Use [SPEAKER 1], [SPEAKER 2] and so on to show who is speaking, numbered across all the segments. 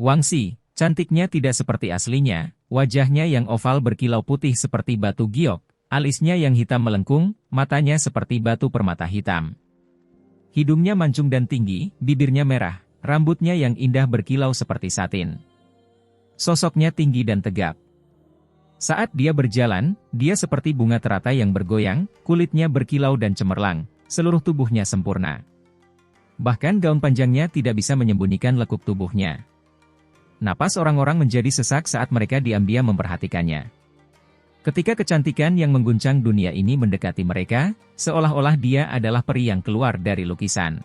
[SPEAKER 1] Wangxi, cantiknya tidak seperti aslinya, wajahnya yang oval berkilau putih seperti batu giok, alisnya yang hitam melengkung, matanya seperti batu permata hitam. Hidungnya mancung dan tinggi, bibirnya merah, rambutnya yang indah berkilau seperti satin. Sosoknya tinggi dan tegap. Saat dia berjalan, dia seperti bunga teratai yang bergoyang, kulitnya berkilau dan cemerlang, seluruh tubuhnya sempurna. Bahkan gaun panjangnya tidak bisa menyembunyikan lekuk tubuhnya. Napas orang-orang menjadi sesak saat mereka diam-diam memperhatikannya. Ketika kecantikan yang mengguncang dunia ini mendekati mereka, seolah-olah dia adalah peri yang keluar dari lukisan.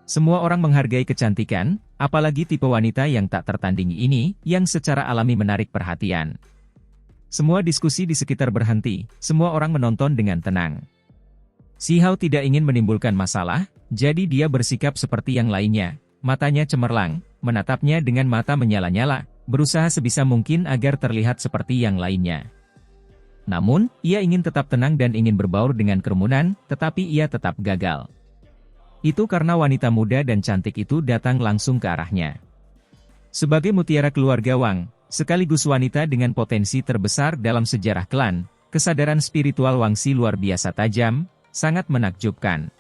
[SPEAKER 1] Semua orang menghargai kecantikan, apalagi tipe wanita yang tak tertandingi ini, yang secara alami menarik perhatian. Semua diskusi di sekitar berhenti, semua orang menonton dengan tenang. Si Hao tidak ingin menimbulkan masalah, jadi dia bersikap seperti yang lainnya. Matanya cemerlang, menatapnya dengan mata menyala-nyala, berusaha sebisa mungkin agar terlihat seperti yang lainnya. Namun, ia ingin tetap tenang dan ingin berbaur dengan kerumunan, tetapi ia tetap gagal. Itu karena wanita muda dan cantik itu datang langsung ke arahnya. Sebagai mutiara keluarga Wang, sekaligus wanita dengan potensi terbesar dalam sejarah klan, kesadaran spiritual Wangxi luar biasa tajam, sangat menakjubkan.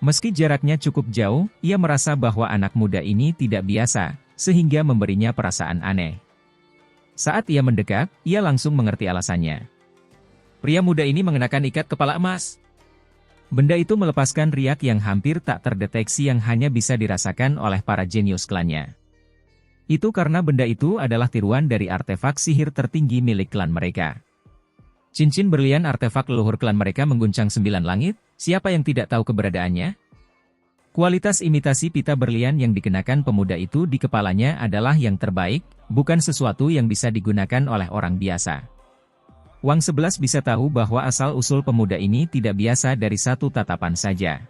[SPEAKER 1] Meski jaraknya cukup jauh, ia merasa bahwa anak muda ini tidak biasa, sehingga memberinya perasaan aneh. Saat ia mendekat, ia langsung mengerti alasannya. Pria muda ini mengenakan ikat kepala emas. Benda itu melepaskan riak yang hampir tak terdeteksi yang hanya bisa dirasakan oleh para jenius klannya. Itu karena benda itu adalah tiruan dari artefak sihir tertinggi milik klan mereka. Cincin berlian artefak leluhur klan mereka mengguncang 9 langit, siapa yang tidak tahu keberadaannya? Kualitas imitasi pita berlian yang dikenakan pemuda itu di kepalanya adalah yang terbaik, bukan sesuatu yang bisa digunakan oleh orang biasa. Wang 11 bisa tahu bahwa asal-usul pemuda ini tidak biasa dari satu tatapan saja.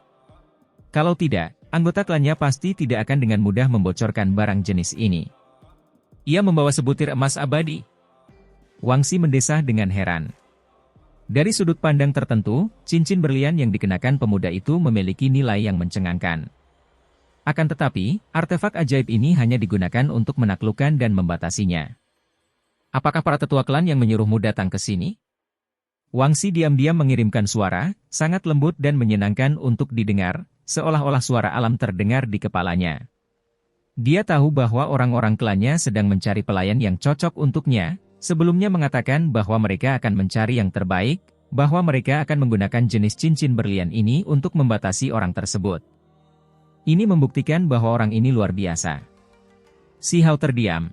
[SPEAKER 1] Kalau tidak, anggota klannya pasti tidak akan dengan mudah membocorkan barang jenis ini. Ia membawa sebutir emas abadi. Wangxi mendesah dengan heran. Dari sudut pandang tertentu, cincin berlian yang dikenakan pemuda itu memiliki nilai yang mencengangkan. Akan tetapi, artefak ajaib ini hanya digunakan untuk menaklukkan dan membatasinya. Apakah para tetua klan yang menyuruhmu datang ke sini? Wangxi diam-diam mengirimkan suara, sangat lembut dan menyenangkan untuk didengar, seolah-olah suara alam terdengar di kepalanya. Dia tahu bahwa orang-orang klannya sedang mencari pelayan yang cocok untuknya, sebelumnya mengatakan bahwa mereka akan mencari yang terbaik, bahwa mereka akan menggunakan jenis cincin berlian ini untuk membatasi orang tersebut. Ini membuktikan bahwa orang ini luar biasa. Si Hao terdiam.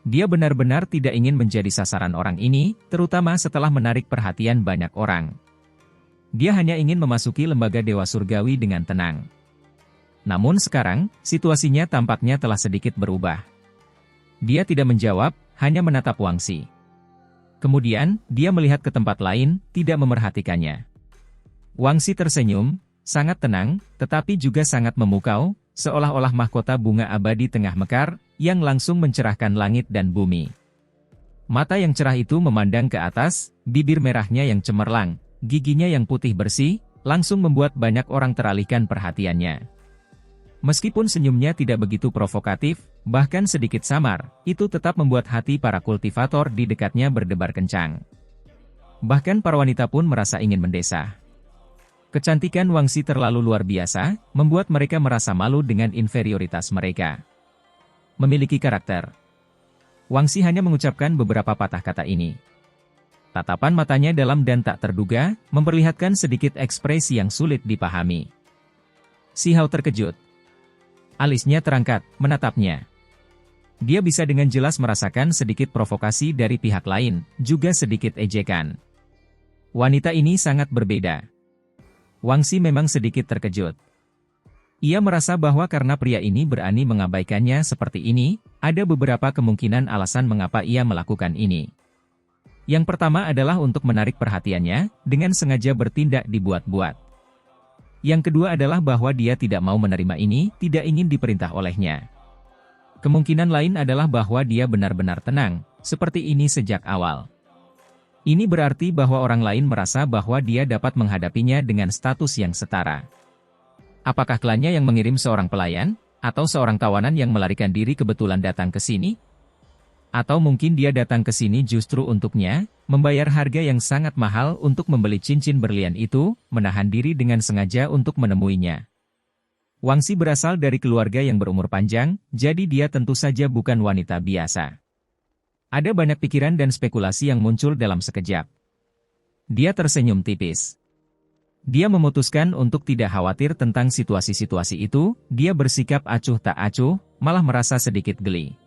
[SPEAKER 1] Dia benar-benar tidak ingin menjadi sasaran orang ini, terutama setelah menarik perhatian banyak orang. Dia hanya ingin memasuki lembaga Dewa Surgawi dengan tenang. Namun sekarang, situasinya tampaknya telah sedikit berubah. Dia tidak menjawab, hanya menatap Wangxi. Kemudian, dia melihat ke tempat lain, tidak memerhatikannya. Wangxi tersenyum, sangat tenang, tetapi juga sangat memukau, seolah-olah mahkota bunga abadi tengah mekar, yang langsung mencerahkan langit dan bumi. Mata yang cerah itu memandang ke atas, bibir merahnya yang cemerlang, giginya yang putih bersih, langsung membuat banyak orang teralihkan perhatiannya. Meskipun senyumnya tidak begitu provokatif, bahkan sedikit samar, itu tetap membuat hati para kultivator di dekatnya berdebar kencang. Bahkan para wanita pun merasa ingin mendesah. Kecantikan Wangxi terlalu luar biasa, membuat mereka merasa malu dengan inferioritas mereka. Memiliki karakter. Wangxi hanya mengucapkan beberapa patah kata ini. Tatapan matanya dalam dan tak terduga, memperlihatkan sedikit ekspresi yang sulit dipahami. Si Hao terkejut. Alisnya terangkat, menatapnya. Dia bisa dengan jelas merasakan sedikit provokasi dari pihak lain, juga sedikit ejekan. Wanita ini sangat berbeda. Wangxi memang sedikit terkejut. Ia merasa bahwa karena pria ini berani mengabaikannya seperti ini, ada beberapa kemungkinan alasan mengapa ia melakukan ini. Yang pertama adalah untuk menarik perhatiannya, dengan sengaja bertindak dibuat-buat. Yang kedua adalah bahwa dia tidak mau menerima ini, tidak ingin diperintah olehnya. Kemungkinan lain adalah bahwa dia benar-benar tenang, seperti ini sejak awal. Ini berarti bahwa orang lain merasa bahwa dia dapat menghadapinya dengan status yang setara. Apakah klannya yang mengirim seorang pelayan? Atau seorang tawanan yang melarikan diri kebetulan datang ke sini? Atau mungkin dia datang ke sini justru untuknya, membayar harga yang sangat mahal untuk membeli cincin berlian itu, menahan diri dengan sengaja untuk menemuinya. Wangsi berasal dari keluarga yang berumur panjang, jadi dia tentu saja bukan wanita biasa. Ada banyak pikiran dan spekulasi yang muncul dalam sekejap. Dia tersenyum tipis. Dia memutuskan untuk tidak khawatir tentang situasi-situasi itu, dia bersikap acuh tak acuh, malah merasa sedikit geli.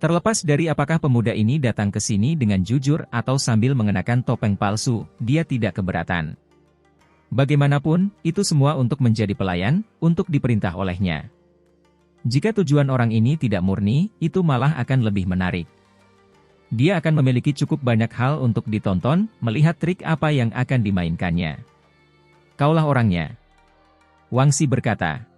[SPEAKER 1] Terlepas dari apakah pemuda ini datang ke sini dengan jujur atau sambil mengenakan topeng palsu, dia tidak keberatan. Bagaimanapun, itu semua untuk menjadi pelayan, untuk diperintah olehnya. Jika tujuan orang ini tidak murni, itu malah akan lebih menarik. Dia akan memiliki cukup banyak hal untuk ditonton, melihat trik apa yang akan dimainkannya. Kaulah orangnya. Wangsi berkata.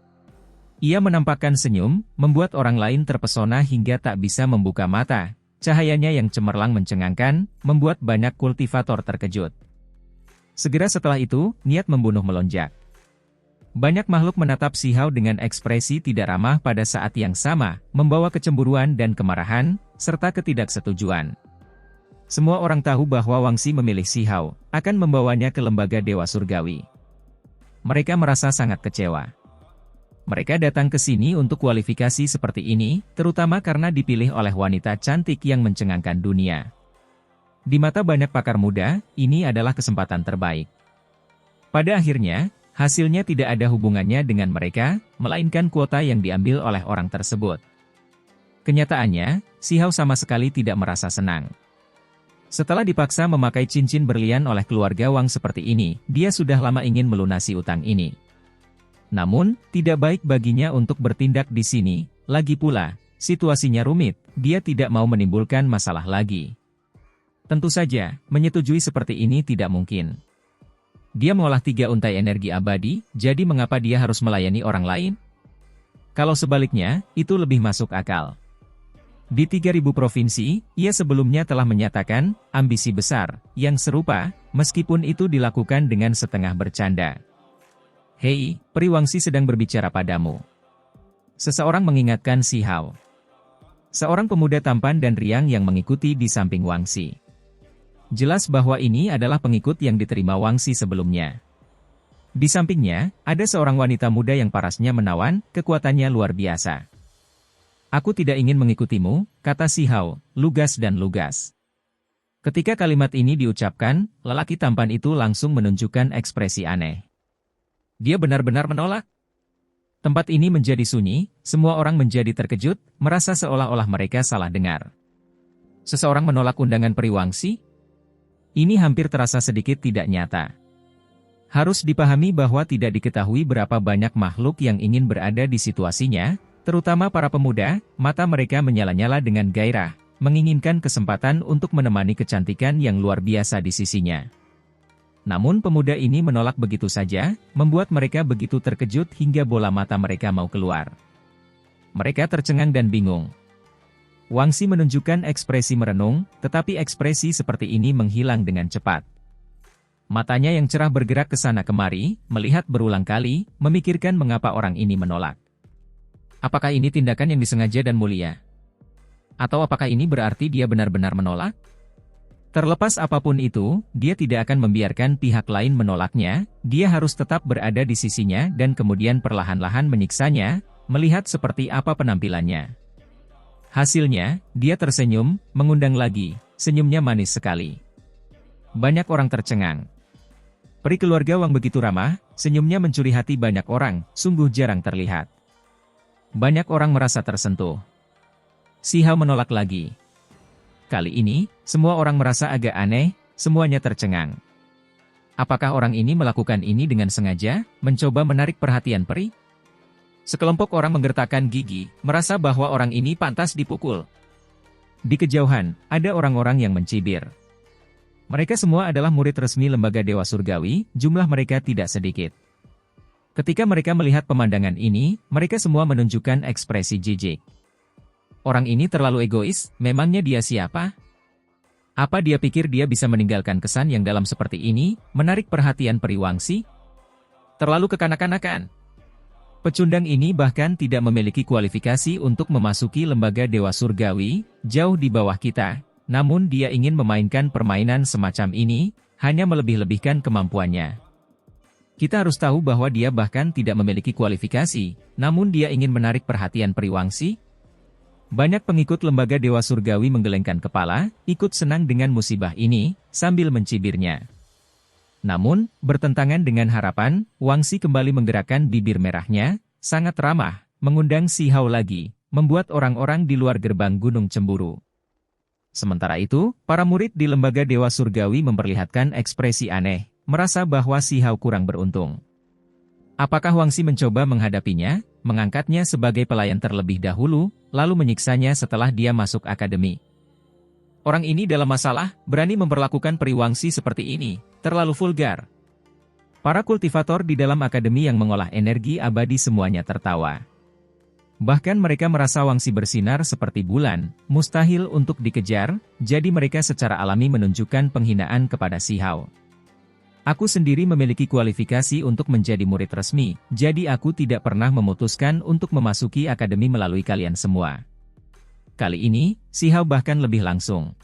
[SPEAKER 1] Ia menampakkan senyum, membuat orang lain terpesona hingga tak bisa membuka mata. Cahayanya yang cemerlang mencengangkan, membuat banyak kultivator terkejut. Segera setelah itu, niat membunuh melonjak. Banyak makhluk menatap Si Hao dengan ekspresi tidak ramah pada saat yang sama, membawa kecemburuan dan kemarahan, serta ketidaksetujuan. Semua orang tahu bahwa Wangsi memilih Si Hao, akan membawanya ke lembaga Dewa Surgawi. Mereka merasa sangat kecewa. Mereka datang ke sini untuk kualifikasi seperti ini, terutama karena dipilih oleh wanita cantik yang mencengangkan dunia. Di mata banyak pakar muda, ini adalah kesempatan terbaik. Pada akhirnya, hasilnya tidak ada hubungannya dengan mereka, melainkan kuota yang diambil oleh orang tersebut. Kenyataannya, Si Hao sama sekali tidak merasa senang. Setelah dipaksa memakai cincin berlian oleh keluarga Wang seperti ini, dia sudah lama ingin melunasi utang ini. Namun, tidak baik baginya untuk bertindak di sini, lagi pula, situasinya rumit, dia tidak mau menimbulkan masalah lagi. Tentu saja, menyetujui seperti ini tidak mungkin. Dia mengolah 3 untai energi abadi, jadi mengapa dia harus melayani orang lain? Kalau sebaliknya, itu lebih masuk akal. Di 3.000 provinsi, ia sebelumnya telah menyatakan, ambisi besar, yang serupa, meskipun itu dilakukan dengan setengah bercanda. Hei, Peri Wangsi sedang berbicara padamu. Seseorang mengingatkan Si Hao. Seorang pemuda tampan dan riang yang mengikuti di samping Wangsi. Jelas bahwa ini adalah pengikut yang diterima Wangsi sebelumnya. Di sampingnya, ada seorang wanita muda yang parasnya menawan, kekuatannya luar biasa. Aku tidak ingin mengikutimu, kata Si Hao, lugas dan lugas. Ketika kalimat ini diucapkan, lelaki tampan itu langsung menunjukkan ekspresi aneh. Dia benar-benar menolak. Tempat ini menjadi sunyi, semua orang menjadi terkejut, merasa seolah-olah mereka salah dengar. Seseorang menolak undangan Peri Wangsi? Ini hampir terasa sedikit tidak nyata. Harus dipahami bahwa tidak diketahui berapa banyak makhluk yang ingin berada di situasinya, terutama para pemuda, mata mereka menyala-nyala dengan gairah, menginginkan kesempatan untuk menemani kecantikan yang luar biasa di sisinya. Namun pemuda ini menolak begitu saja, membuat mereka begitu terkejut hingga bola mata mereka mau keluar. Mereka tercengang dan bingung. Wangsi menunjukkan ekspresi merenung, tetapi ekspresi seperti ini menghilang dengan cepat. Matanya yang cerah bergerak ke sana kemari, melihat berulang kali, memikirkan mengapa orang ini menolak. Apakah ini tindakan yang disengaja dan mulia? Atau apakah ini berarti dia benar-benar menolak? Terlepas apapun itu, dia tidak akan membiarkan pihak lain menolaknya, dia harus tetap berada di sisinya dan kemudian perlahan-lahan menyiksanya, melihat seperti apa penampilannya. Hasilnya, dia tersenyum, mengundang lagi, senyumnya manis sekali. Banyak orang tercengang. Peri keluarga Wang begitu ramah, senyumnya mencuri hati banyak orang, sungguh jarang terlihat. Banyak orang merasa tersentuh. Si Hao menolak lagi. Kali ini, semua orang merasa agak aneh, semuanya tercengang. Apakah orang ini melakukan ini dengan sengaja, mencoba menarik perhatian peri? Sekelompok orang menggertakkan gigi, merasa bahwa orang ini pantas dipukul. Di kejauhan, ada orang-orang yang mencibir. Mereka semua adalah murid resmi lembaga Dewa Surgawi, jumlah mereka tidak sedikit. Ketika mereka melihat pemandangan ini, mereka semua menunjukkan ekspresi jijik. Orang ini terlalu egois, memangnya dia siapa? Apa dia pikir dia bisa meninggalkan kesan yang dalam seperti ini, menarik perhatian Peri Wangsi? Terlalu kekanak-kanakan. Pecundang ini bahkan tidak memiliki kualifikasi untuk memasuki lembaga Dewa Surgawi, jauh di bawah kita. Namun dia ingin memainkan permainan semacam ini, hanya melebih-lebihkan kemampuannya. Kita harus tahu bahwa dia bahkan tidak memiliki kualifikasi, namun dia ingin menarik perhatian Periwangsi. Banyak pengikut lembaga Dewa Surgawi menggelengkan kepala, ikut senang dengan musibah ini, sambil mencibirnya. Namun, bertentangan dengan harapan, Wangsi kembali menggerakkan bibir merahnya, sangat ramah, mengundang Si Hao lagi, membuat orang-orang di luar gerbang gunung cemburu. Sementara itu, para murid di lembaga Dewa Surgawi memperlihatkan ekspresi aneh, merasa bahwa Si Hao kurang beruntung. Apakah Wangsi mencoba menghadapinya, mengangkatnya sebagai pelayan terlebih dahulu, lalu menyiksanya setelah dia masuk akademi? Orang ini dalam masalah, berani memperlakukan Periwangsi seperti ini, terlalu vulgar. Para kultivator di dalam akademi yang mengolah energi abadi semuanya tertawa. Bahkan mereka merasa Wangsi bersinar seperti bulan, mustahil untuk dikejar, jadi mereka secara alami menunjukkan penghinaan kepada Si Hao. Aku sendiri memiliki kualifikasi untuk menjadi murid resmi, jadi aku tidak pernah memutuskan untuk memasuki akademi melalui kalian semua. Kali ini, Si Hao bahkan lebih langsung.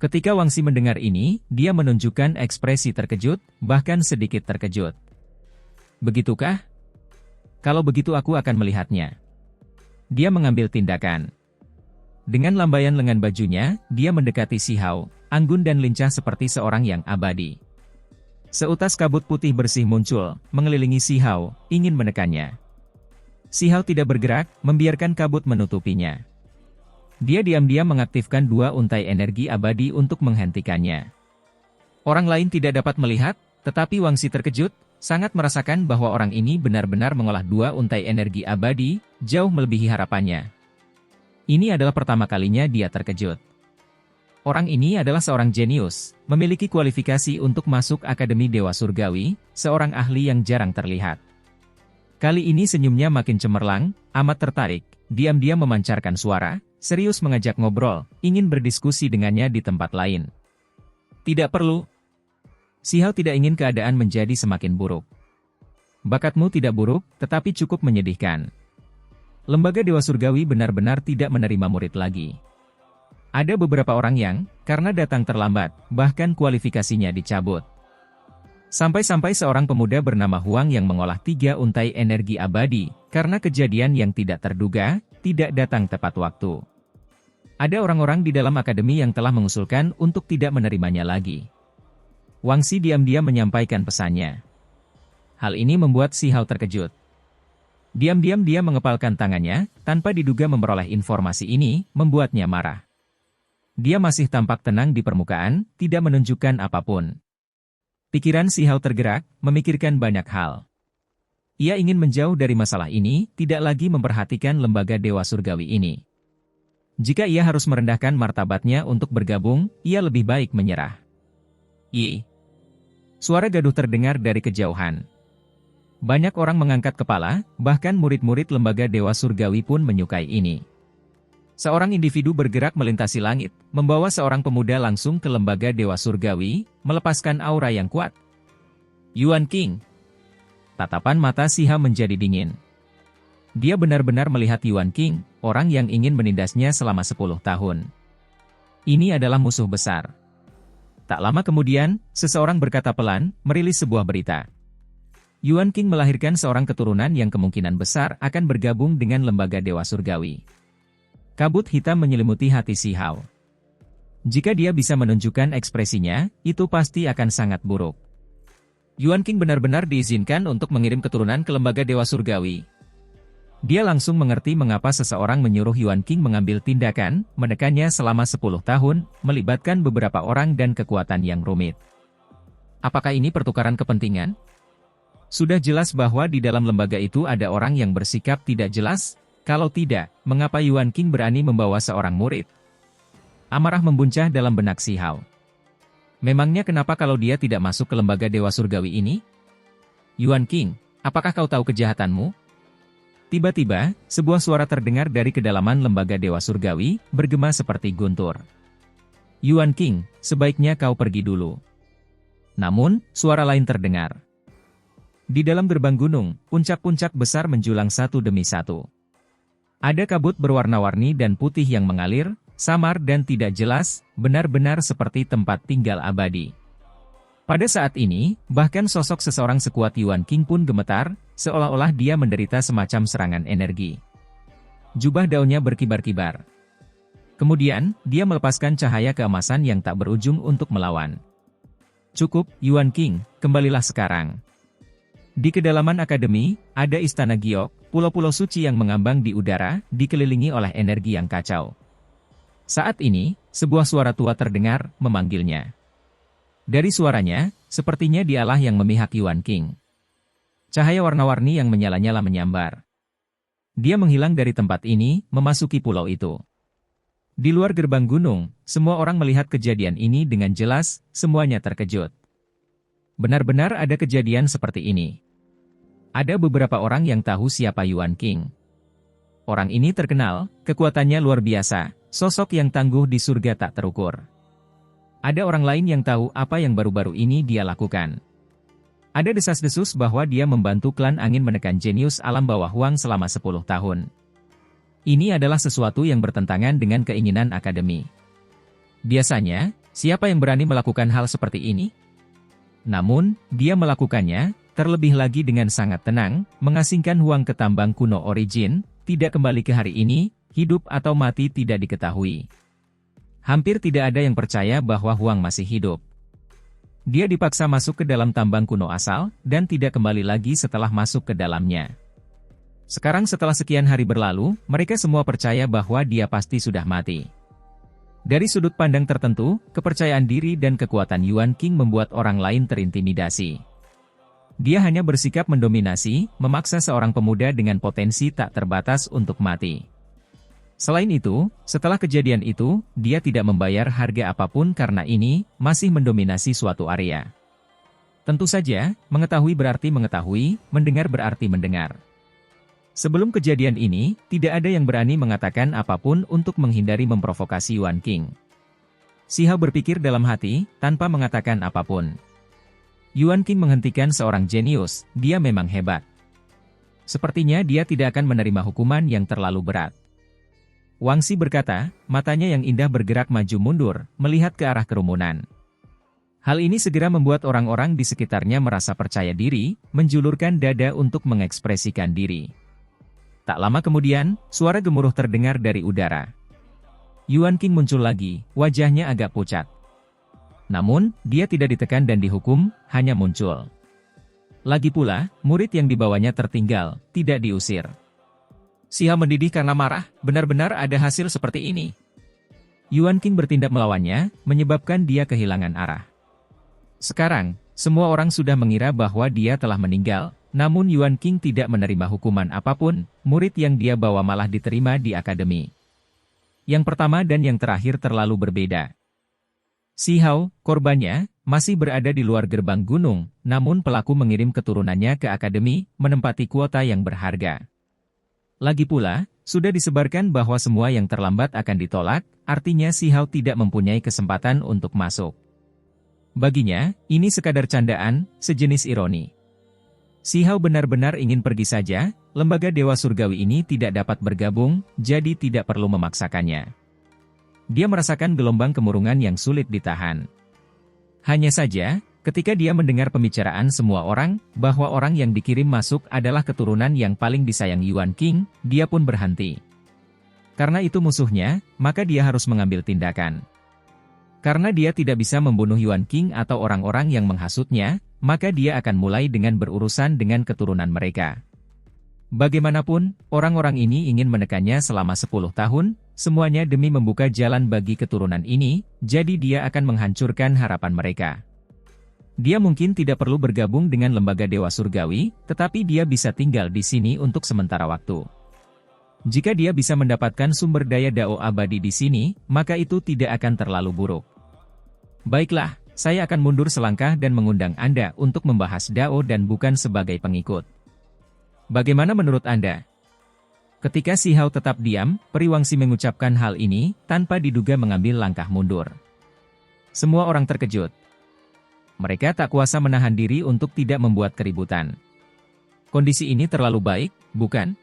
[SPEAKER 1] Ketika Wangsi mendengar ini, dia menunjukkan ekspresi terkejut, bahkan sedikit terkejut. Begitukah? Kalau begitu aku akan melihatnya. Dia mengambil tindakan. Dengan lambaian lengan bajunya, dia mendekati Si Hao, anggun dan lincah seperti seorang yang abadi. Seutas kabut putih bersih muncul, mengelilingi Si Hao, ingin menekannya. Si Hao tidak bergerak, membiarkan kabut menutupinya. Dia diam-diam mengaktifkan 2 untai energi abadi untuk menghentikannya. Orang lain tidak dapat melihat, tetapi Wangsi terkejut, sangat merasakan bahwa orang ini benar-benar mengolah 2 untai energi abadi, jauh melebihi harapannya. Ini adalah pertama kalinya dia terkejut. Orang ini adalah seorang jenius, memiliki kualifikasi untuk masuk Akademi Dewa Surgawi, seorang ahli yang jarang terlihat. Kali ini senyumnya makin cemerlang, amat tertarik, diam-diam memancarkan suara, serius mengajak ngobrol, ingin berdiskusi dengannya di tempat lain. Tidak perlu. Si Hao tidak ingin keadaan menjadi semakin buruk. Bakatmu tidak buruk, tetapi cukup menyedihkan. Lembaga Dewa Surgawi benar-benar tidak menerima murid lagi. Ada beberapa orang yang, karena datang terlambat, bahkan kualifikasinya dicabut. Sampai-sampai seorang pemuda bernama Huang yang mengolah 3 untai energi abadi, karena kejadian yang tidak terduga, tidak datang tepat waktu. Ada orang-orang di dalam akademi yang telah mengusulkan untuk tidak menerimanya lagi. Wangsi diam-diam menyampaikan pesannya. Hal ini membuat Si Hao terkejut. Diam-diam dia mengepalkan tangannya, tanpa diduga memperoleh informasi ini, membuatnya marah. Dia masih tampak tenang di permukaan, tidak menunjukkan apapun. Pikiran Si Hao tergerak, memikirkan banyak hal. Ia ingin menjauh dari masalah ini, tidak lagi memperhatikan lembaga Dewa Surgawi ini. Jika ia harus merendahkan martabatnya untuk bergabung, ia lebih baik menyerah. Suara gaduh terdengar dari kejauhan. Banyak orang mengangkat kepala, bahkan murid-murid lembaga Dewa Surgawi pun menyukai ini. Seorang individu bergerak melintasi langit, membawa seorang pemuda langsung ke lembaga Dewa Surgawi, melepaskan aura yang kuat. Yuan King. Tatapan mata Si Hao menjadi dingin. Dia benar-benar melihat Yuan King, orang yang ingin menindasnya selama 10 tahun. Ini adalah musuh besar. Tak lama kemudian, seseorang berkata pelan, merilis sebuah berita. Yuan King melahirkan seorang keturunan yang kemungkinan besar akan bergabung dengan lembaga Dewa Surgawi. Kabut hitam menyelimuti hati Si Hao. Jika dia bisa menunjukkan ekspresinya, itu pasti akan sangat buruk. Yuan King benar-benar diizinkan untuk mengirim keturunan ke lembaga Dewa Surgawi. Dia langsung mengerti mengapa seseorang menyuruh Yuan King mengambil tindakan, menekannya selama 10 tahun, melibatkan beberapa orang dan kekuatan yang rumit. Apakah ini pertukaran kepentingan? Sudah jelas bahwa di dalam lembaga itu ada orang yang bersikap tidak jelas. Kalau tidak, mengapa Yuan King berani membawa seorang murid? Amarah membuncah dalam benak Si Hao. Memangnya kenapa kalau dia tidak masuk ke lembaga Dewa Surgawi ini? Yuan King, apakah kau tahu kejahatanmu? Tiba-tiba, sebuah suara terdengar dari kedalaman lembaga Dewa Surgawi, bergema seperti guntur. Yuan King, sebaiknya kau pergi dulu. Namun, suara lain terdengar. Di dalam gerbang gunung, puncak-puncak besar menjulang satu demi satu. Ada kabut berwarna-warni dan putih yang mengalir, samar dan tidak jelas, benar-benar seperti tempat tinggal abadi. Pada saat ini, bahkan sosok seseorang sekuat Yuan King pun gemetar, seolah-olah dia menderita semacam serangan energi. Jubah daunnya berkibar-kibar. Kemudian, dia melepaskan cahaya keemasan yang tak berujung untuk melawan. Cukup, Yuan King, kembalilah sekarang. Di kedalaman akademi, ada istana giok, pulau-pulau suci yang mengambang di udara, dikelilingi oleh energi yang kacau. Saat ini, sebuah suara tua terdengar, memanggilnya. Dari suaranya, sepertinya dialah yang memihak Yuan King. Cahaya warna-warni yang menyala-nyala menyambar. Dia menghilang dari tempat ini, memasuki pulau itu. Di luar gerbang gunung, semua orang melihat kejadian ini dengan jelas, semuanya terkejut. Benar-benar ada kejadian seperti ini. Ada beberapa orang yang tahu siapa Yuan King. Orang ini terkenal, kekuatannya luar biasa, sosok yang tangguh di surga tak terukur. Ada orang lain yang tahu apa yang baru-baru ini dia lakukan. Ada desas-desus bahwa dia membantu klan angin menekan jenius alam bawah Huang selama 10 tahun. Ini adalah sesuatu yang bertentangan dengan keinginan akademi. Biasanya, siapa yang berani melakukan hal seperti ini? Namun, dia melakukannya, terlebih lagi dengan sangat tenang, mengasingkan Huang ke tambang kuno origin, tidak kembali ke hari ini, hidup atau mati tidak diketahui. Hampir tidak ada yang percaya bahwa Huang masih hidup. Dia dipaksa masuk ke dalam tambang kuno asal, dan tidak kembali lagi setelah masuk ke dalamnya. Sekarang setelah sekian hari berlalu, mereka semua percaya bahwa dia pasti sudah mati. Dari sudut pandang tertentu, kepercayaan diri dan kekuatan Yuan King membuat orang lain terintimidasi. Dia hanya bersikap mendominasi, memaksa seorang pemuda dengan potensi tak terbatas untuk mati. Selain itu, setelah kejadian itu, dia tidak membayar harga apapun karena ini, masih mendominasi suatu area. Tentu saja, mengetahui berarti mengetahui, mendengar berarti mendengar. Sebelum kejadian ini, tidak ada yang berani mengatakan apapun untuk menghindari memprovokasi Yuan King. Si Hao berpikir dalam hati, tanpa mengatakan apapun. Yuan King menghentikan seorang jenius, dia memang hebat. Sepertinya dia tidak akan menerima hukuman yang terlalu berat. Wang Xi berkata, matanya yang indah bergerak maju mundur, melihat ke arah kerumunan. Hal ini segera membuat orang-orang di sekitarnya merasa percaya diri, menjulurkan dada untuk mengekspresikan diri. Tak lama kemudian, suara gemuruh terdengar dari udara. Yuan King muncul lagi, wajahnya agak pucat. Namun, dia tidak ditekan dan dihukum, hanya muncul. Lagi pula, murid yang dibawanya tertinggal, tidak diusir. Si Hao mendidih karena marah, benar-benar ada hasil seperti ini. Yuan King bertindak melawannya, menyebabkan dia kehilangan arah. Sekarang, semua orang sudah mengira bahwa dia telah meninggal, namun Yuan King tidak menerima hukuman apapun, murid yang dia bawa malah diterima di akademi. Yang pertama dan yang terakhir terlalu berbeda. Si Hao, korbannya, masih berada di luar gerbang gunung, namun pelaku mengirim keturunannya ke akademi, menempati kuota yang berharga. Lagi pula, sudah disebarkan bahwa semua yang terlambat akan ditolak, artinya si Hao tidak mempunyai kesempatan untuk masuk. Baginya, ini sekadar candaan, sejenis ironi. Si Hao benar-benar ingin pergi saja, lembaga Dewa Surgawi ini tidak dapat bergabung, jadi tidak perlu memaksakannya. Dia merasakan gelombang kemurungan yang sulit ditahan. Hanya saja, ketika dia mendengar pembicaraan semua orang, bahwa orang yang dikirim masuk adalah keturunan yang paling disayang Yuan King, dia pun berhenti. Karena itu musuhnya, maka dia harus mengambil tindakan. Karena dia tidak bisa membunuh Yuan King atau orang-orang yang menghasutnya, maka dia akan mulai dengan berurusan dengan keturunan mereka. Bagaimanapun, orang-orang ini ingin menekannya selama 10 tahun, semuanya demi membuka jalan bagi keturunan ini, jadi dia akan menghancurkan harapan mereka. Dia mungkin tidak perlu bergabung dengan lembaga Dewa Surgawi, tetapi dia bisa tinggal di sini untuk sementara waktu. Jika dia bisa mendapatkan sumber daya Dao abadi di sini, maka itu tidak akan terlalu buruk. Baiklah, saya akan mundur selangkah dan mengundang Anda untuk membahas Dao dan bukan sebagai pengikut. Bagaimana menurut Anda? Ketika si Hao tetap diam, Peri Wangxi mengucapkan hal ini, tanpa diduga mengambil langkah mundur. Semua orang terkejut. Mereka tak kuasa menahan diri untuk tidak membuat keributan. Kondisi ini terlalu baik, bukan?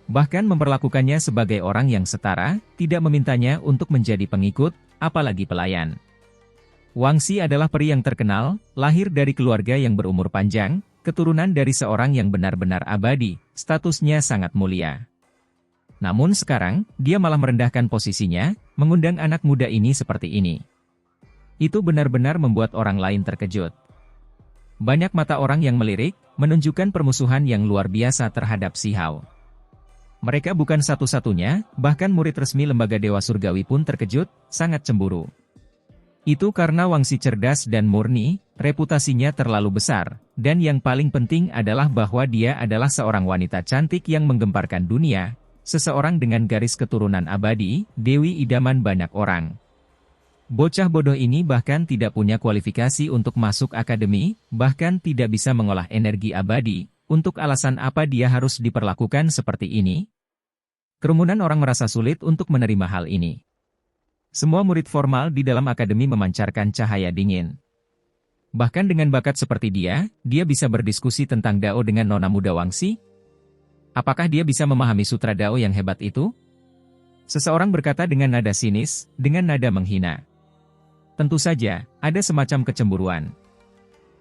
[SPEAKER 1] Bahkan memperlakukannya sebagai orang yang setara, tidak memintanya untuk menjadi pengikut, apalagi pelayan. Wangxi adalah peri yang terkenal, lahir dari keluarga yang berumur panjang, keturunan dari seorang yang benar-benar abadi, statusnya sangat mulia. Namun sekarang, dia malah merendahkan posisinya, mengundang anak muda ini seperti ini. Itu benar-benar membuat orang lain terkejut. Banyak mata orang yang melirik, menunjukkan permusuhan yang luar biasa terhadap Si Hao. Mereka bukan satu-satunya, bahkan murid resmi lembaga Dewa Surgawi pun terkejut, sangat cemburu. Itu karena Wangxi cerdas dan murni, reputasinya terlalu besar, dan yang paling penting adalah bahwa dia adalah seorang wanita cantik yang menggemparkan dunia, seseorang dengan garis keturunan abadi, dewi idaman banyak orang. Bocah bodoh ini bahkan tidak punya kualifikasi untuk masuk akademi, bahkan tidak bisa mengolah energi abadi. Untuk alasan apa dia harus diperlakukan seperti ini? Kerumunan orang merasa sulit untuk menerima hal ini. Semua murid formal di dalam akademi memancarkan cahaya dingin. Bahkan dengan bakat seperti dia bisa berdiskusi tentang Dao dengan nona muda Wangxi? Apakah dia bisa memahami sutra Dao yang hebat itu? Seseorang berkata dengan nada sinis, dengan nada menghina. Tentu saja, ada semacam kecemburuan.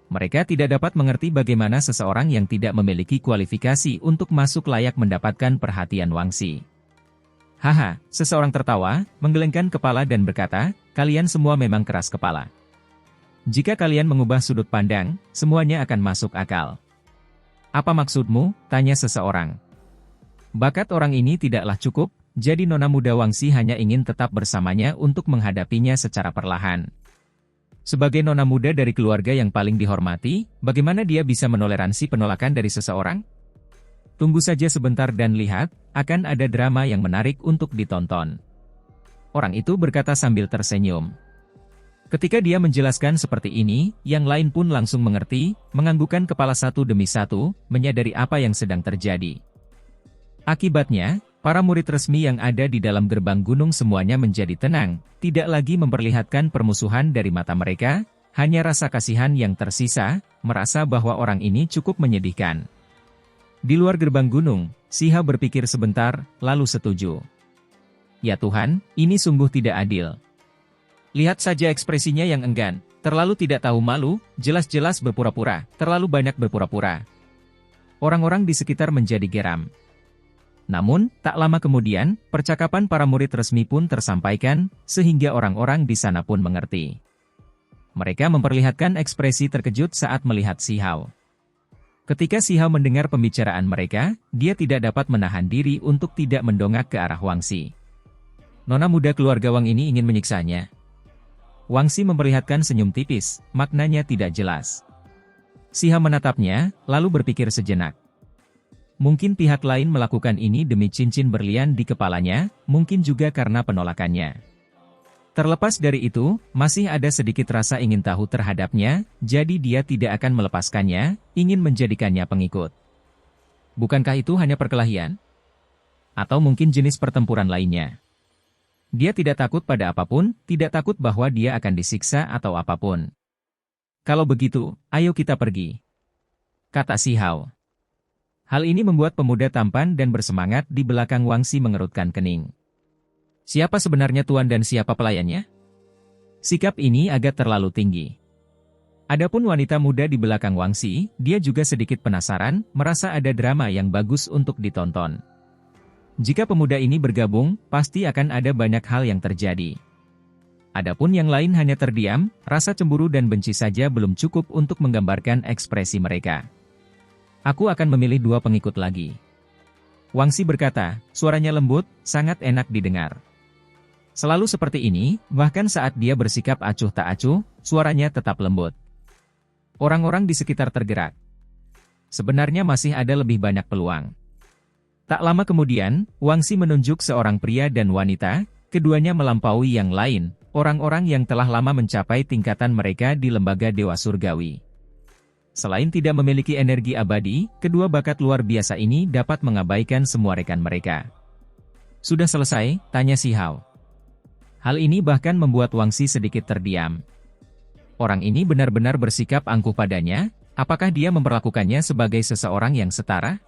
[SPEAKER 1] Mereka tidak dapat mengerti bagaimana seseorang yang tidak memiliki kualifikasi untuk masuk layak mendapatkan perhatian Wangxi. Haha, seseorang tertawa, menggelengkan kepala dan berkata, kalian semua memang keras kepala. Jika kalian mengubah sudut pandang, semuanya akan masuk akal. Apa maksudmu? Tanya seseorang. Bakat orang ini tidaklah cukup, jadi nona muda Wangxi hanya ingin tetap bersamanya untuk menghadapinya secara perlahan. Sebagai nona muda dari keluarga yang paling dihormati, bagaimana dia bisa menoleransi penolakan dari seseorang? Tunggu saja sebentar dan lihat, akan ada drama yang menarik untuk ditonton. Orang itu berkata sambil tersenyum. Ketika dia menjelaskan seperti ini, yang lain pun langsung mengerti, menganggukkan kepala satu demi satu, menyadari apa yang sedang terjadi. Akibatnya, para murid resmi yang ada di dalam gerbang gunung semuanya menjadi tenang, tidak lagi memperlihatkan permusuhan dari mata mereka, hanya rasa kasihan yang tersisa, merasa bahwa orang ini cukup menyedihkan. Di luar gerbang gunung, Si Hao berpikir sebentar, lalu setuju. Ya Tuhan, ini sungguh tidak adil. Lihat saja ekspresinya yang enggan, terlalu tidak tahu malu, jelas-jelas berpura-pura, terlalu banyak berpura-pura. Orang-orang di sekitar menjadi geram. Namun, tak lama kemudian, percakapan para murid resmi pun tersampaikan, sehingga orang-orang di sana pun mengerti. Mereka memperlihatkan ekspresi terkejut saat melihat Si Hao. Ketika Si Hao mendengar pembicaraan mereka, dia tidak dapat menahan diri untuk tidak mendongak ke arah Wangxi. Nona muda keluarga Wang ini ingin menyiksanya. Wangxi memperlihatkan senyum tipis, maknanya tidak jelas. Si Hao menatapnya, lalu berpikir sejenak. Mungkin pihak lain melakukan ini demi cincin berlian di kepalanya, mungkin juga karena penolakannya. Terlepas dari itu, masih ada sedikit rasa ingin tahu terhadapnya, jadi dia tidak akan melepaskannya, ingin menjadikannya pengikut. Bukankah itu hanya perkelahian? Atau mungkin jenis pertempuran lainnya? Dia tidak takut pada apapun, tidak takut bahwa dia akan disiksa atau apapun. Kalau begitu, ayo kita pergi, kata Si Hao. Hal ini membuat pemuda tampan dan bersemangat di belakang Wangxi mengerutkan kening. Siapa sebenarnya tuan dan siapa pelayannya? Sikap ini agak terlalu tinggi. Adapun wanita muda di belakang Wangxi, dia juga sedikit penasaran, merasa ada drama yang bagus untuk ditonton. Jika pemuda ini bergabung, pasti akan ada banyak hal yang terjadi. Adapun yang lain hanya terdiam, rasa cemburu dan benci saja belum cukup untuk menggambarkan ekspresi mereka. Aku akan memilih 2 pengikut lagi. Wangxi berkata, suaranya lembut, sangat enak didengar. Selalu seperti ini, bahkan saat dia bersikap acuh tak acuh, suaranya tetap lembut. Orang-orang di sekitar tergerak. Sebenarnya masih ada lebih banyak peluang. Tak lama kemudian, Wangxi menunjuk seorang pria dan wanita, keduanya melampaui yang lain, orang-orang yang telah lama mencapai tingkatan mereka di lembaga Dewa Surgawi. Selain tidak memiliki energi abadi, kedua bakat luar biasa ini dapat mengabaikan semua rekan mereka. Sudah selesai? Tanya Si Hao. Hal ini bahkan membuat Wangxi sedikit terdiam. Orang ini benar-benar bersikap angkuh padanya, Apakah dia memperlakukannya sebagai seseorang yang setara?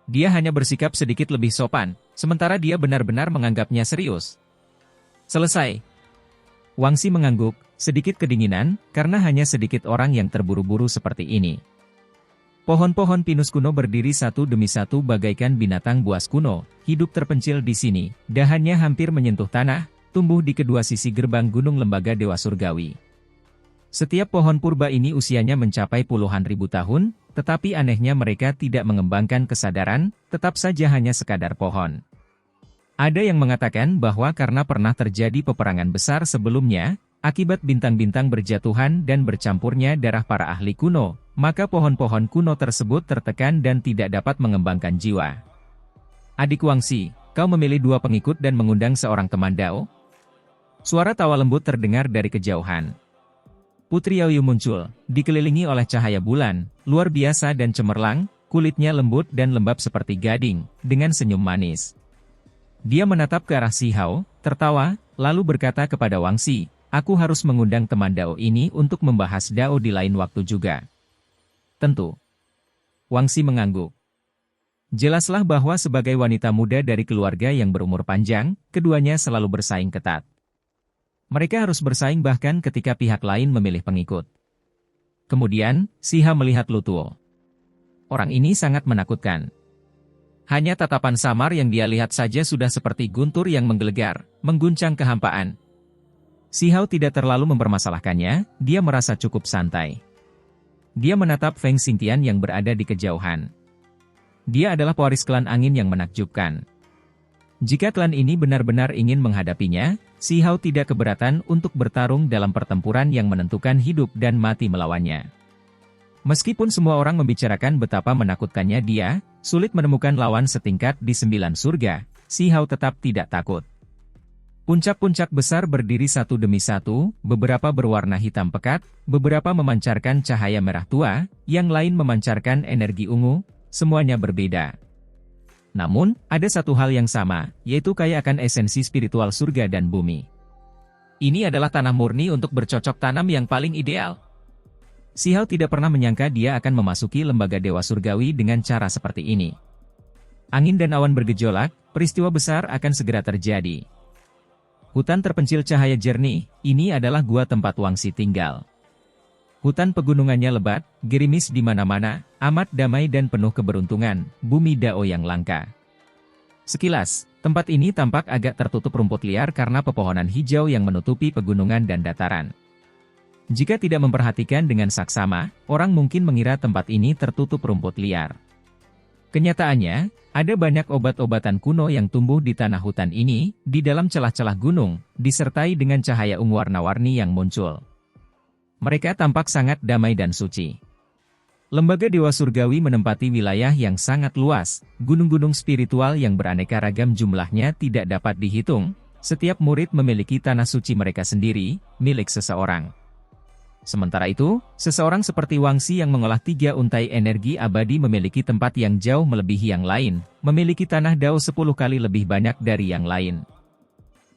[SPEAKER 1] Dia hanya bersikap sedikit lebih sopan, sementara dia benar-benar menganggapnya serius. Selesai. Wangsi mengangguk, sedikit kedinginan, karena hanya sedikit orang yang terburu-buru seperti ini. Pohon-pohon pinus kuno berdiri satu demi satu bagaikan binatang buas kuno, hidup terpencil di sini, dahannya hampir menyentuh tanah, tumbuh di kedua sisi gerbang gunung lembaga Dewa Surgawi. Setiap pohon purba ini usianya mencapai puluhan ribu tahun, tetapi anehnya mereka tidak mengembangkan kesadaran, tetap saja hanya sekadar pohon. Ada yang mengatakan bahwa karena pernah terjadi peperangan besar sebelumnya, akibat bintang-bintang berjatuhan dan bercampurnya darah para ahli kuno, maka pohon-pohon kuno tersebut tertekan dan tidak dapat mengembangkan jiwa. Adik Wangsi, kau memilih dua pengikut dan mengundang seorang teman Dao? Suara tawa lembut terdengar dari kejauhan. Putri Yaoyu muncul, dikelilingi oleh cahaya bulan, luar biasa dan cemerlang, kulitnya lembut dan lembab seperti gading, dengan senyum manis. Dia menatap ke arah Si Hao, tertawa, lalu berkata kepada Wangsi, aku harus mengundang teman Dao ini untuk membahas Dao di lain waktu juga. Tentu. Wangsi mengangguk. Jelaslah bahwa sebagai wanita muda dari keluarga yang berumur panjang, keduanya selalu bersaing ketat. Mereka harus bersaing bahkan ketika pihak lain memilih pengikut. Kemudian, Si Hao melihat Lu Tuo. Orang ini sangat menakutkan. Hanya tatapan samar yang dia lihat saja sudah seperti guntur yang menggelegar, mengguncang kehampaan. Si Hao tidak terlalu mempermasalahkannya, dia merasa cukup santai. Dia menatap Feng Xingtian yang berada di kejauhan. Dia adalah pewaris klan angin yang menakjubkan. Jika klan ini benar-benar ingin menghadapinya, Si Hao tidak keberatan untuk bertarung dalam pertempuran yang menentukan hidup dan mati melawannya. Meskipun semua orang membicarakan betapa menakutkannya dia, sulit menemukan lawan setingkat di 9 surga, Si Hao tetap tidak takut. Puncak-puncak besar berdiri satu demi satu, beberapa berwarna hitam pekat, beberapa memancarkan cahaya merah tua, yang lain memancarkan energi ungu, semuanya berbeda. Namun, ada satu hal yang sama, yaitu kaya akan esensi spiritual surga dan bumi. Ini adalah tanah murni untuk bercocok tanam yang paling ideal. Si Hao tidak pernah menyangka dia akan memasuki lembaga Dewa Surgawi dengan cara seperti ini. Angin dan awan bergejolak, peristiwa besar akan segera terjadi. Hutan terpencil cahaya jernih, ini adalah gua tempat Wangsi tinggal. Hutan pegunungannya lebat, gerimis di mana-mana, amat damai dan penuh keberuntungan, bumi Dao yang langka. Sekilas, tempat ini tampak agak tertutup rumput liar karena pepohonan hijau yang menutupi pegunungan dan dataran. Jika tidak memperhatikan dengan saksama, orang mungkin mengira tempat ini tertutup rumput liar. Kenyataannya, ada banyak obat-obatan kuno yang tumbuh di tanah hutan ini, di dalam celah-celah gunung, disertai dengan cahaya ungu warna-warni yang muncul. Mereka tampak sangat damai dan suci. Lembaga Dewa Surgawi menempati wilayah yang sangat luas, gunung-gunung spiritual yang beraneka ragam jumlahnya tidak dapat dihitung, setiap murid memiliki tanah suci mereka sendiri, milik seseorang. Sementara itu, seseorang seperti Wangsi yang mengolah 3 untai energi abadi memiliki tempat yang jauh melebihi yang lain, memiliki tanah Dao 10 kali lebih banyak dari yang lain.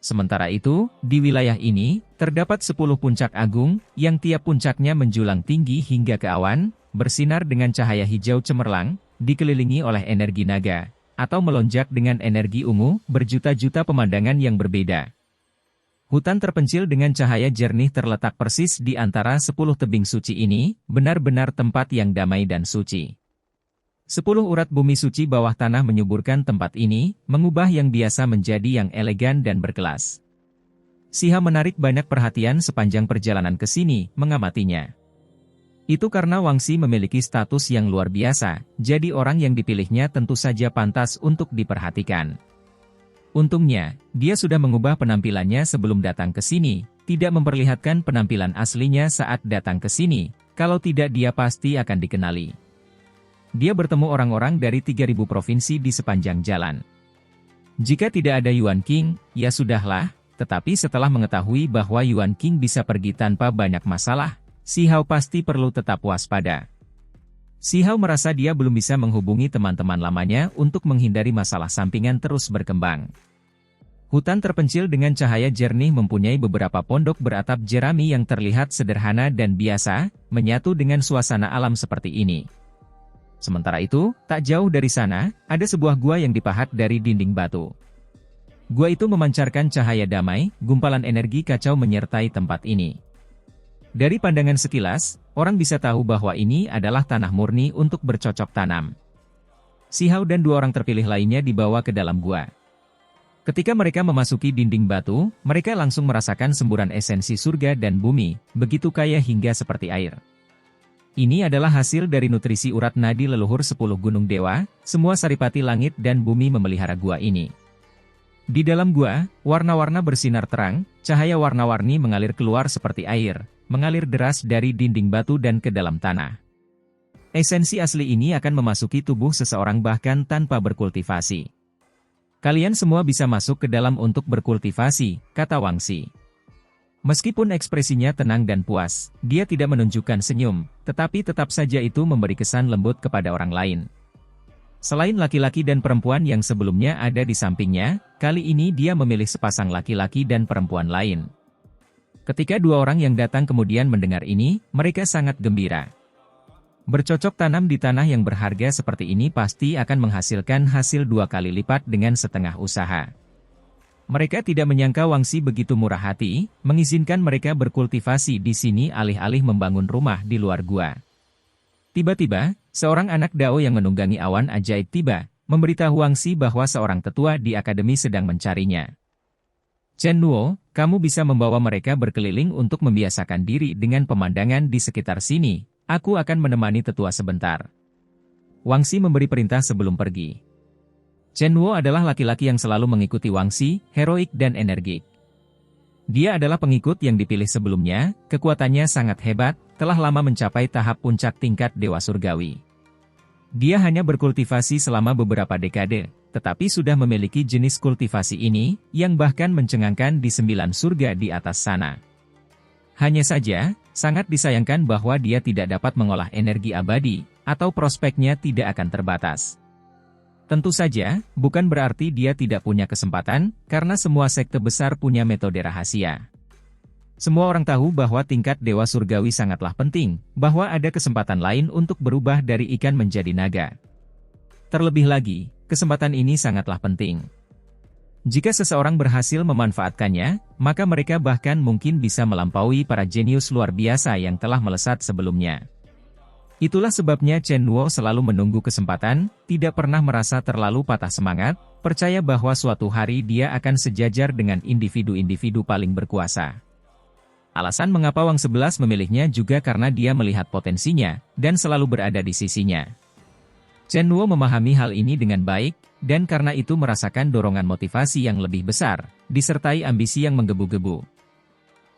[SPEAKER 1] Sementara itu, di wilayah ini, terdapat 10 puncak agung, yang tiap puncaknya menjulang tinggi hingga ke awan, bersinar dengan cahaya hijau cemerlang, dikelilingi oleh energi naga, atau melonjak dengan energi ungu, berjuta-juta pemandangan yang berbeda. Hutan terpencil dengan cahaya jernih terletak persis di antara 10 tebing suci ini, benar-benar tempat yang damai dan suci. 10 urat bumi suci bawah tanah menyuburkan tempat ini, mengubah yang biasa menjadi yang elegan dan berkelas. Si Hao menarik banyak perhatian sepanjang perjalanan ke sini, mengamatinya. Itu karena Wangsi memiliki status yang luar biasa, jadi orang yang dipilihnya tentu saja pantas untuk diperhatikan. Untungnya, dia sudah mengubah penampilannya sebelum datang ke sini, tidak memperlihatkan penampilan aslinya saat datang ke sini, kalau tidak dia pasti akan dikenali. Dia bertemu orang-orang dari 3.000 provinsi di sepanjang jalan. Jika tidak ada Yuan King, ya sudahlah, tetapi setelah mengetahui bahwa Yuan King bisa pergi tanpa banyak masalah, Si Hao pasti perlu tetap waspada. Si Hao merasa dia belum bisa menghubungi teman-teman lamanya untuk menghindari masalah sampingan terus berkembang. Hutan terpencil dengan cahaya jernih mempunyai beberapa pondok beratap jerami yang terlihat sederhana dan biasa, menyatu dengan suasana alam seperti ini. Sementara itu, tak jauh dari sana, ada sebuah gua yang dipahat dari dinding batu. Gua itu memancarkan cahaya damai, gumpalan energi kacau menyertai tempat ini. Dari pandangan sekilas, orang bisa tahu bahwa ini adalah tanah murni untuk bercocok tanam. Si Hao dan 2 orang terpilih lainnya dibawa ke dalam gua. Ketika mereka memasuki dinding batu, mereka langsung merasakan semburan esensi surga dan bumi, begitu kaya hingga seperti air. Ini adalah hasil dari nutrisi urat nadi leluhur 10 gunung dewa, semua saripati langit dan bumi memelihara gua ini. Di dalam gua, warna-warna bersinar terang, cahaya warna-warni mengalir keluar seperti air, mengalir deras dari dinding batu dan ke dalam tanah. Esensi asli ini akan memasuki tubuh seseorang bahkan tanpa berkultivasi. Kalian semua bisa masuk ke dalam untuk berkultivasi, kata Wangxi. Meskipun ekspresinya tenang dan puas, dia tidak menunjukkan senyum, tetapi tetap saja itu memberi kesan lembut kepada orang lain. Selain laki-laki dan perempuan yang sebelumnya ada di sampingnya, kali ini dia memilih sepasang laki-laki dan perempuan lain. Ketika 2 orang yang datang kemudian mendengar ini, mereka sangat gembira. Bercocok tanam di tanah yang berharga seperti ini pasti akan menghasilkan hasil 2 kali lipat dengan setengah usaha. Mereka tidak menyangka Wangxi begitu murah hati, mengizinkan mereka berkultivasi di sini alih-alih membangun rumah di luar gua. Tiba-tiba, seorang anak Dao yang menunggangi awan ajaib tiba, memberitahu Wangxi bahwa seorang tetua di akademi sedang mencarinya. Chen Nuo, kamu bisa membawa mereka berkeliling untuk membiasakan diri dengan pemandangan di sekitar sini. Aku akan menemani tetua sebentar. Wangxi memberi perintah sebelum pergi. Chen Nuo adalah laki-laki yang selalu mengikuti Wangxi, heroik dan energik. Dia adalah pengikut yang dipilih sebelumnya, kekuatannya sangat hebat, telah lama mencapai tahap puncak tingkat Dewa Surgawi. Dia hanya berkultivasi selama beberapa dekade, tetapi sudah memiliki jenis kultivasi ini, yang bahkan mencengangkan di 9 surga di atas sana. Hanya saja, sangat disayangkan bahwa dia tidak dapat mengolah energi abadi, atau prospeknya tidak akan terbatas. Tentu saja, bukan berarti dia tidak punya kesempatan, karena semua sekte besar punya metode rahasia. Semua orang tahu bahwa tingkat Dewa Surgawi sangatlah penting, bahwa ada kesempatan lain untuk berubah dari ikan menjadi naga. Terlebih lagi, kesempatan ini sangatlah penting. Jika seseorang berhasil memanfaatkannya, maka mereka bahkan mungkin bisa melampaui para jenius luar biasa yang telah melesat sebelumnya. Itulah sebabnya Chen Nuo selalu menunggu kesempatan, tidak pernah merasa terlalu patah semangat, percaya bahwa suatu hari dia akan sejajar dengan individu-individu paling berkuasa. Alasan mengapa Wang 11 memilihnya juga karena dia melihat potensinya, dan selalu berada di sisinya. Chen Nuo memahami hal ini dengan baik, dan karena itu merasakan dorongan motivasi yang lebih besar, disertai ambisi yang menggebu-gebu.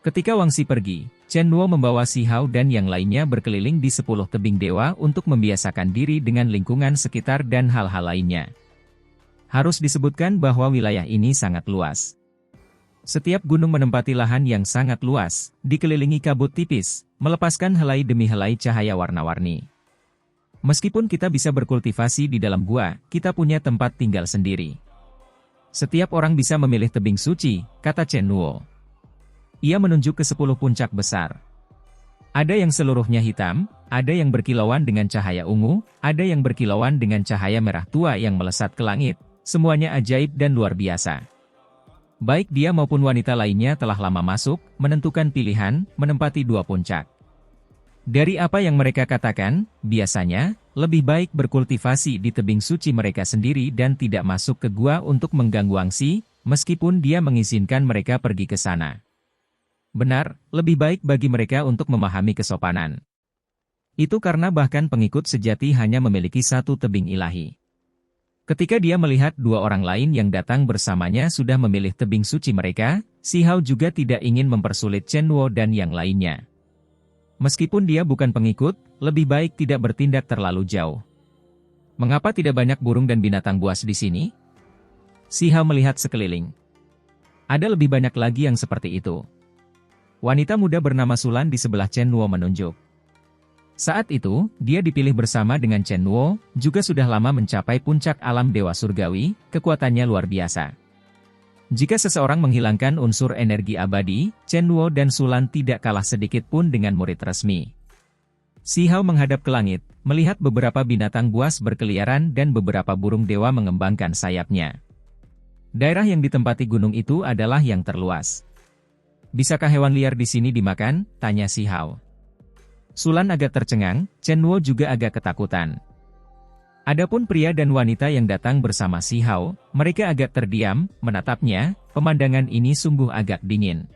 [SPEAKER 1] Ketika Wangxi pergi, Chen Nuo membawa Si Hao dan yang lainnya berkeliling di 10 tebing dewa untuk membiasakan diri dengan lingkungan sekitar dan hal-hal lainnya. Harus disebutkan bahwa wilayah ini sangat luas. Setiap gunung menempati lahan yang sangat luas, dikelilingi kabut tipis, melepaskan helai demi helai cahaya warna-warni. Meskipun kita bisa berkultivasi di dalam gua, kita punya tempat tinggal sendiri. Setiap orang bisa memilih tebing suci, kata Chen Nuo. Ia menunjuk ke 10 puncak besar. Ada yang seluruhnya hitam, ada yang berkilauan dengan cahaya ungu, ada yang berkilauan dengan cahaya merah tua yang melesat ke langit, semuanya ajaib dan luar biasa. Baik dia maupun wanita lainnya telah lama masuk, menentukan pilihan, menempati 2 puncak. Dari apa yang mereka katakan, biasanya, lebih baik berkultivasi di tebing suci mereka sendiri dan tidak masuk ke gua untuk mengganggu Wangxi, meskipun dia mengizinkan mereka pergi ke sana. Benar, lebih baik bagi mereka untuk memahami kesopanan. Itu karena bahkan pengikut sejati hanya memiliki 1 tebing ilahi. Ketika dia melihat 2 orang lain yang datang bersamanya sudah memilih tebing suci mereka, Si Hao juga tidak ingin mempersulit Chen Nuo dan yang lainnya. Meskipun dia bukan pengikut, lebih baik tidak bertindak terlalu jauh. Mengapa tidak banyak burung dan binatang buas di sini? Si Hao melihat sekeliling. Ada lebih banyak lagi yang seperti itu. Wanita muda bernama Sulan di sebelah Chen Nuo menunjuk. Saat itu, dia dipilih bersama dengan Chen Nuo, juga sudah lama mencapai puncak alam Dewa Surgawi, kekuatannya luar biasa. Jika seseorang menghilangkan unsur energi abadi, Chen Nuo dan Sulan tidak kalah sedikit pun dengan murid resmi. Si Hao menghadap ke langit, melihat beberapa binatang buas berkeliaran dan beberapa burung dewa mengembangkan sayapnya. Daerah yang ditempati gunung itu adalah yang terluas. Bisakah hewan liar di sini dimakan? Tanya si Hao. Sulan agak tercengang, Chen Nuo juga agak ketakutan. Adapun pria dan wanita yang datang bersama si Hao, mereka agak terdiam, menatapnya, pemandangan ini sungguh agak dingin.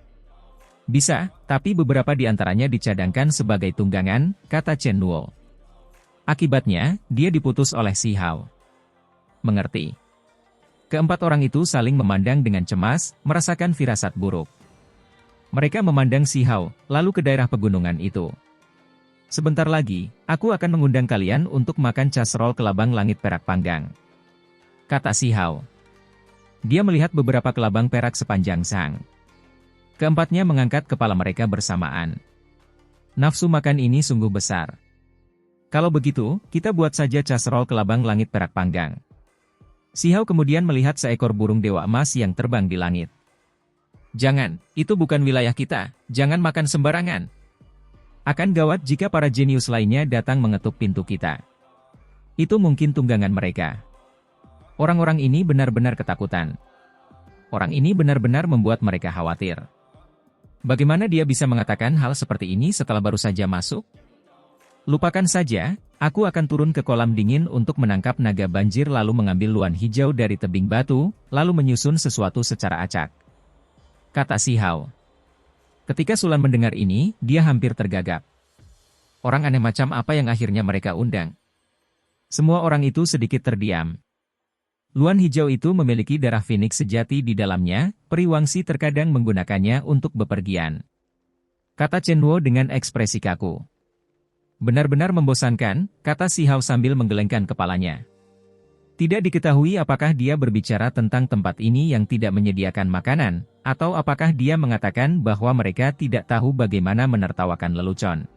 [SPEAKER 1] Bisa, tapi beberapa di antaranya dicadangkan sebagai tunggangan, kata Chen Nuo. Akibatnya, dia diputus oleh si Hao. Mengerti. Keempat orang itu saling memandang dengan cemas, merasakan firasat buruk. Mereka memandang si Hao, lalu ke daerah pegunungan itu. Sebentar lagi, aku akan mengundang kalian untuk makan casserole kelabang langit perak panggang, kata si Hao. Dia melihat beberapa kelabang perak sepanjang sang. Keempatnya mengangkat kepala mereka bersamaan. Nafsu makan ini sungguh besar. Kalau begitu, kita buat saja casserole kelabang langit perak panggang. Si Hao kemudian melihat seekor burung dewa emas yang terbang di langit. Jangan, itu bukan wilayah kita, jangan makan sembarangan. Akan gawat jika para jenius lainnya datang mengetuk pintu kita. Itu mungkin tunggangan mereka. Orang-orang ini benar-benar ketakutan. Orang ini benar-benar membuat mereka khawatir. Bagaimana dia bisa mengatakan hal seperti ini setelah baru saja masuk? Lupakan saja, aku akan turun ke kolam dingin untuk menangkap naga banjir lalu mengambil luan hijau dari tebing batu, lalu menyusun sesuatu secara acak, kata si Hao. Ketika Sulan mendengar ini, dia hampir tergagap. Orang aneh macam apa yang akhirnya mereka undang? Semua orang itu sedikit terdiam. Luan hijau itu memiliki darah Phoenix sejati di dalamnya, peri Wangsi terkadang menggunakannya untuk bepergian, kata Chen Nuo dengan ekspresi kaku. Benar-benar membosankan, kata si Hao sambil menggelengkan kepalanya. Tidak diketahui apakah dia berbicara tentang tempat ini yang tidak menyediakan makanan, atau apakah dia mengatakan bahwa mereka tidak tahu bagaimana menertawakan lelucon.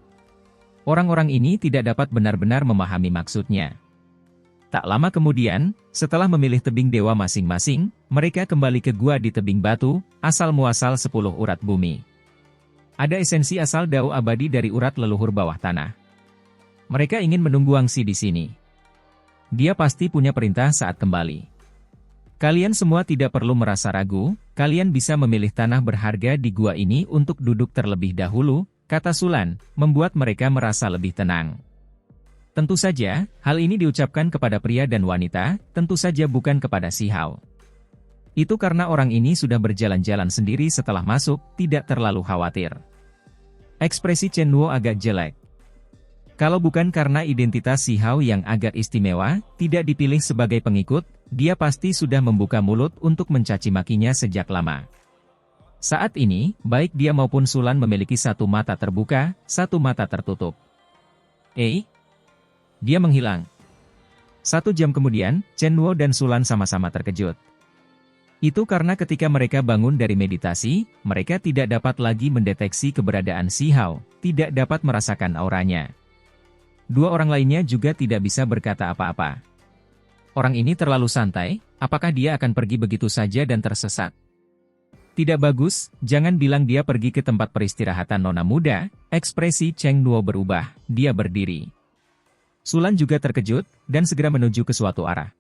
[SPEAKER 1] Orang-orang ini tidak dapat benar-benar memahami maksudnya. Tak lama kemudian, setelah memilih tebing dewa masing-masing, mereka kembali ke gua di tebing batu, asal-muasal 10 urat bumi. Ada esensi asal dao abadi dari urat leluhur bawah tanah. Mereka ingin menunggu Wangsi di sini. Dia pasti punya perintah saat kembali. Kalian semua tidak perlu merasa ragu, kalian bisa memilih tanah berharga di gua ini untuk duduk terlebih dahulu, kata Sulan, membuat mereka merasa lebih tenang. Tentu saja, hal ini diucapkan kepada pria dan wanita, tentu saja bukan kepada si Hao. Itu karena orang ini sudah berjalan-jalan sendiri setelah masuk, tidak terlalu khawatir. Ekspresi Chen Nuo agak jelek. Kalau bukan karena identitas si Hao yang agak istimewa, tidak dipilih sebagai pengikut, dia pasti sudah membuka mulut untuk mencaci makinya sejak lama. Saat ini, baik dia maupun Sulan memiliki satu mata terbuka, satu mata tertutup. Dia menghilang. 1 jam kemudian, Chen Nuo dan Sulan sama-sama terkejut. Itu karena ketika mereka bangun dari meditasi, mereka tidak dapat lagi mendeteksi keberadaan si Hao, tidak dapat merasakan auranya. Dua orang lainnya juga tidak bisa berkata apa-apa. Orang ini terlalu santai, apakah dia akan pergi begitu saja dan tersesat? Tidak bagus, jangan bilang dia pergi ke tempat peristirahatan nona muda, ekspresi Cheng Nuo berubah, dia berdiri. Sulan juga terkejut, dan segera menuju ke suatu arah.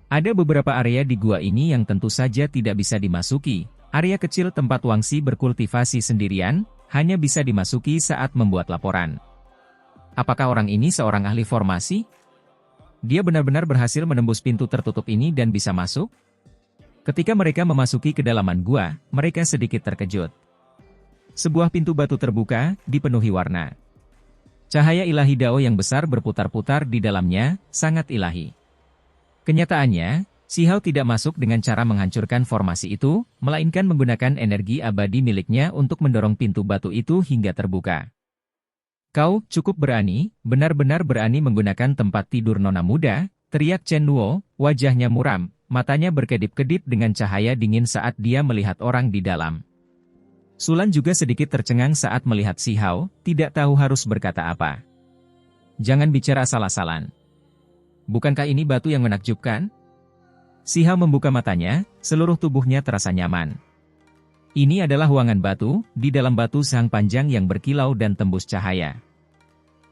[SPEAKER 1] Ada beberapa area di gua ini yang tentu saja tidak bisa dimasuki, area kecil tempat Wangsi berkultivasi sendirian, hanya bisa dimasuki saat membuat laporan. Apakah orang ini seorang ahli formasi? Dia benar-benar berhasil menembus pintu tertutup ini dan bisa masuk? Ketika mereka memasuki kedalaman gua, mereka sedikit terkejut. Sebuah pintu batu terbuka, dipenuhi warna. Cahaya ilahi Dao yang besar berputar-putar di dalamnya, sangat ilahi. Kenyataannya, si Hao tidak masuk dengan cara menghancurkan formasi itu, melainkan menggunakan energi abadi miliknya untuk mendorong pintu batu itu hingga terbuka. Kau cukup berani, benar-benar berani menggunakan tempat tidur nona muda, teriak Chen Nuo, wajahnya muram, matanya berkedip-kedip dengan cahaya dingin saat dia melihat orang di dalam. Sulan juga sedikit tercengang saat melihat si Hao, tidak tahu harus berkata apa. Jangan bicara asal-asalan. Bukankah ini batu yang menakjubkan? Si Hao membuka matanya, seluruh tubuhnya terasa nyaman. Ini adalah ruangan batu, di dalam batu sang panjang yang berkilau dan tembus cahaya.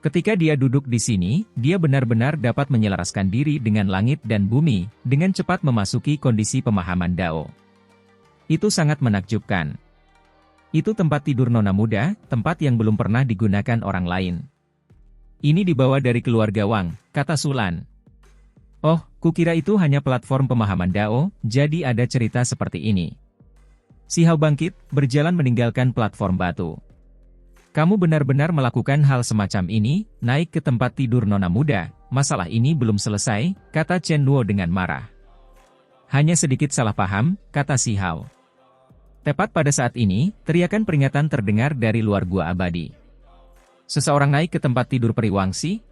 [SPEAKER 1] Ketika dia duduk di sini, dia benar-benar dapat menyelaraskan diri dengan langit dan bumi, dengan cepat memasuki kondisi pemahaman Dao. Itu sangat menakjubkan. Itu tempat tidur nona muda, tempat yang belum pernah digunakan orang lain. Ini dibawa dari keluarga Wang, kata Sulan. Oh, kukira itu hanya platform pemahaman Dao, jadi ada cerita seperti ini. Si Hao bangkit, berjalan meninggalkan platform batu. Kamu benar-benar melakukan hal semacam ini, naik ke tempat tidur nona muda, masalah ini belum selesai, kata Chen Luo dengan marah. Hanya sedikit salah paham, kata si Hao. Tepat pada saat ini, teriakan peringatan terdengar dari luar gua abadi. Seseorang naik ke tempat tidur Periwangsi?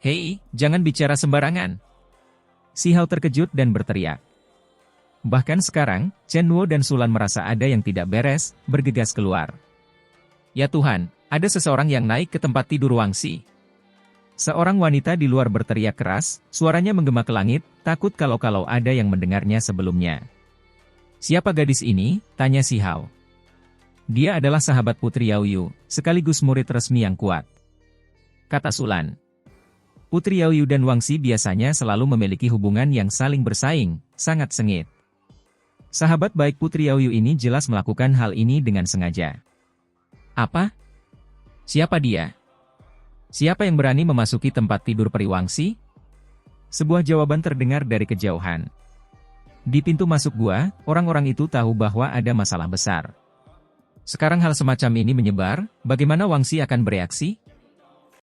[SPEAKER 1] Hei, jangan bicara sembarangan. Si Hao terkejut dan berteriak. Bahkan sekarang, Chen Luo dan Sulan merasa ada yang tidak beres, bergegas keluar. Ya Tuhan, ada seseorang yang naik ke tempat tidur Wangsi. Seorang wanita di luar berteriak keras, suaranya menggema ke langit, takut kalau ada yang mendengarnya sebelumnya. Siapa gadis ini? Tanya si Hao. Dia adalah sahabat Putri Yao Yu, sekaligus murid resmi yang kuat. Kata Sulan. Putri Yao Yu dan Wangsi biasanya selalu memiliki hubungan yang saling bersaing, sangat sengit. Sahabat baik Putri Yao Yu ini jelas melakukan hal ini dengan sengaja. Apa? Siapa dia? Siapa yang berani memasuki tempat tidur Periwangsi? Sebuah jawaban terdengar dari kejauhan. Di pintu masuk gua, orang-orang itu tahu bahwa ada masalah besar. Sekarang hal semacam ini menyebar, bagaimana Wangsi akan bereaksi?